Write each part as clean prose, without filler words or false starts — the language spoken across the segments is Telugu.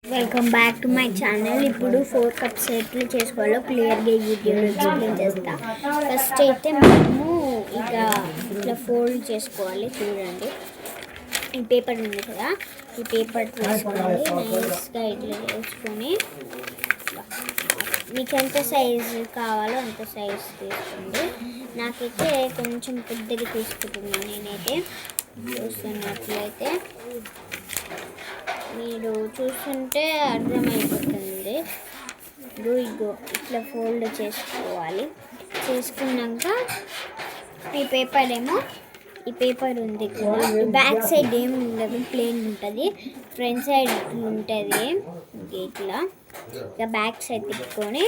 Welcome back to my channel. ఇప్పుడు 4 కప్స్ ఎట్లా చేసుకోవాలో క్లియర్గా ఈ వీడియోలో ఎక్స్ప్లెయిన్ చేస్తా. ఫస్ట్ అయితే మనము ఇట్లా ఫోల్డ్ చేసుకోవాలి. చూడండి, ఈ పేపర్ ఉంది కదా, ఈ పేపర్ తీసుకోవాలి. నైస్గా ఇట్లా చేసుకొని మీకు ఎంత సైజు కావాలో అంత సైజ్ తీసుకోండి. నాకైతే కొంచెం పెద్దగా తీసుకుంటున్నాను. నేనైతే చూస్తున్నట్లయితే మీరు చూస్తుంటే అర్థమైపోతుంది. ఇగో ఇట్లా ఫోల్డ్ చేసుకోవాలి. చేసుకున్నాక ఈ పేపర్ ఉంది కదా, బ్యాక్ సైడ్ ఏమి ఉండదు, ప్లేన్ ఉంటుంది. ఫ్రంట్ సైడ్ ఉంటుంది ఇట్లా. ఇక బ్యాక్ సైడ్ తిప్పుకొని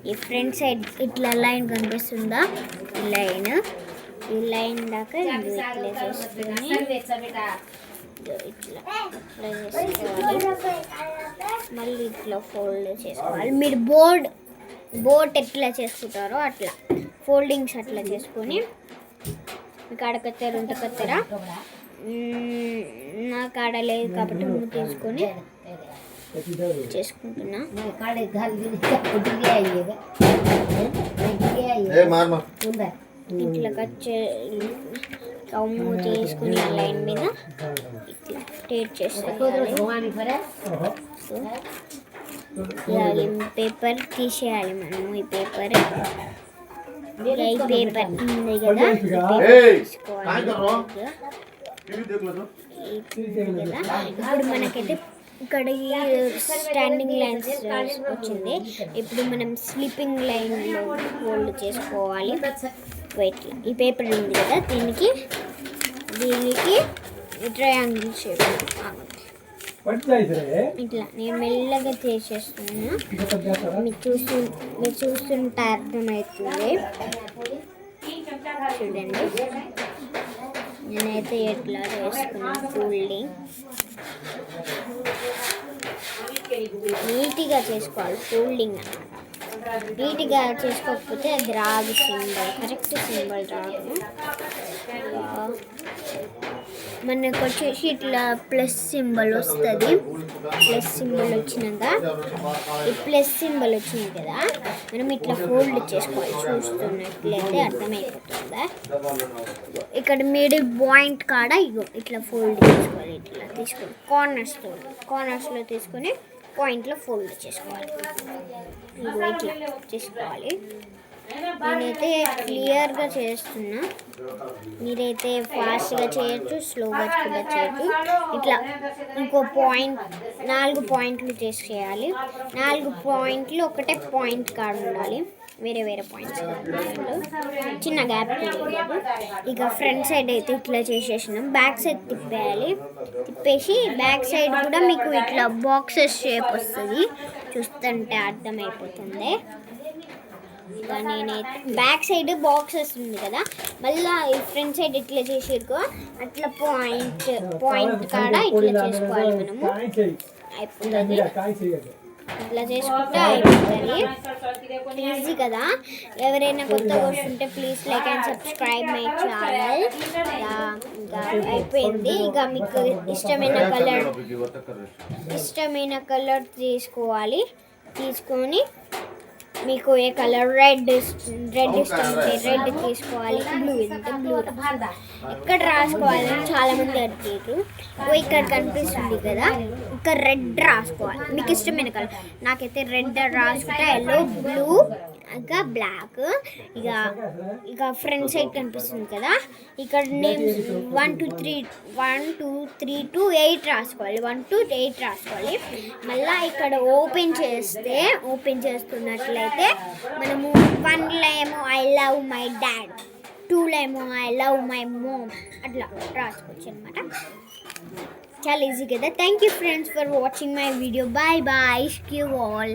ఈ ఫ్రంట్ సైడ్ ఇట్లా లైన్ కనిపిస్తుందా, ఈ లైన్ దాకా ఇట్లా చేసుకొని ఇట్లా చేసుకోవాలి. మళ్ళీ ఇట్లా ఫోల్డ్ చేసుకోవాలి. మీరు బోట్ ఎట్లా చేసుకుంటారో అట్లా ఫోల్డింగ్స్ అట్లా చేసుకొని మీకు ఆడ కత్తెర ఉంటే కత్తెర, నాకు ఆడ లేదు కాబట్టి ముందు తీసుకొని చేసుకుంటున్నా. ఇట్లా కమ్ము తీసుకుని ఆ లైన్ మీద ఇట్లా టేట్ చేసేయాలి. పేపర్ తీసేయాలి మనము. ఈ పేపర్ ఉంది కదా, ఇప్పుడు మనకైతే ఇక్కడ స్టాండింగ్ లైన్స్ వచ్చింది. ఇప్పుడు మనం స్లీపింగ్ లైన్లో ఫోల్డ్ చేసుకోవాలి. ఈ పేపర్ ఉంది కదా, దీనికి ట్రయాంగిల్ షేప్ ఇట్లా నేను మెల్లగా చేసేస్తున్నా. మీరు చూస్తుంటే అర్థమవుతుంది. చూడండి, నేనైతే ఎట్లా చేసుకున్నా ఫోల్డింగ్ నీట్గా చేసుకోవాలి. ఫోల్డింగ్ అన్నమాట. నీట్గా చేసుకోకపోతే అది రాదు, కరెక్ట్ సింబల్ రాదు. మనకు వచ్చేసి ఇట్లా ప్లస్ సింబల్ వస్తుంది. ప్లస్ సింబల్ వచ్చినాక ఈ ప్లస్ సింబల్ వచ్చింది కదా, మనం ఇట్లా ఫోల్డ్ చేసుకోవాలి. చూస్తున్నట్లయితే అర్థమైపోతుందా, ఇక్కడ మిడిల్ పాయింట్ కాడ ఇట్లా ఫోల్డ్ చేసుకోవాలి. ఇట్లా తీసుకొని కార్నర్స్లో తీసుకొని పాయింట్లో ఫోల్డ్ చేసుకోవాలి. ఇట్లా చేసుకోవాలి. నేనైతే క్లియర్గా చేస్తున్నా. మీరైతే ఫాస్ట్గా చేయొచ్చు, స్లోగా కూడా చేయొచ్చు. ఇట్లా ఇంకో 4 పాయింట్లు చేయాలి. 4 పాయింట్లు ఒకటే పాయింట్ కాడ ఉండాలి, వేరే పాయింట్స్ చిన్న గ్యాప్ లేదు. ఇక ఫ్రంట్ సైడ్ అయితే ఇట్లా చేసేసినాం. బ్యాక్ సైడ్ తిప్పేసి బ్యాక్ సైడ్ కూడా మీకు ఇట్లా బాక్సెస్ షేప్ వస్తుంది. చూస్తుంటే అర్థమైపోతుంది. ఇక నేనైతే బ్యాక్ సైడ్ బాక్సెస్ ఉంది కదా, మళ్ళీ ఈ ఫ్రంట్ సైడ్ ఇట్లా చేసేరుకో అట్లా పాయింట్ కాడ ఇట్లా చేసుకోవాలి. మనము అయిపోతుంది. ఇట్లా చేసుకుంటే అయిపోతుంది. ఈజీ కదా. ఎవరైనా కొత్తగా వస్తుంటే please like and subscribe my channel. ఇంకా అయిపోయింది. ఇక మీకు ఇష్టమైన కలర్ తీసుకోవాలి. తీసుకొని మీకు ఏ కలర్ రెడ్ ఇష్టం ఉంటే రెడ్ తీసుకోవాలి. బ్లూ ఎక్కడ రాసుకోవాలని చాలామంది అడిగారు. ఇక్కడ కనిపిస్తుంది కదా, ఇక్కడ రెడ్ రాసుకోవాలి. మీకు ఇష్టమైన కలర్. నాకైతే రెడ్ రాసుకుంటే ఎల్లో, బ్లూ, ఇంకా బ్లాక్. ఇక ఫ్రంట్ సైడ్ కనిపిస్తుంది కదా, ఇక్కడ నేమ్స్ 1 2 3 to 8 రాసుకోవాలి. 1 to 8 రాసుకోవాలి. మళ్ళీ ఇక్కడ ఓపెన్ చేస్తున్నట్లయితే మనము 1లో ఏమో ఐ లవ్ మై డాడ్, 2లో ఏమో ఐ లవ్ మై మామ్, అట్లా రాసుకోవచ్చు అనమాట. చాలా ఈజీ కదా. Thank you friends for watching my video. Bye. See you all.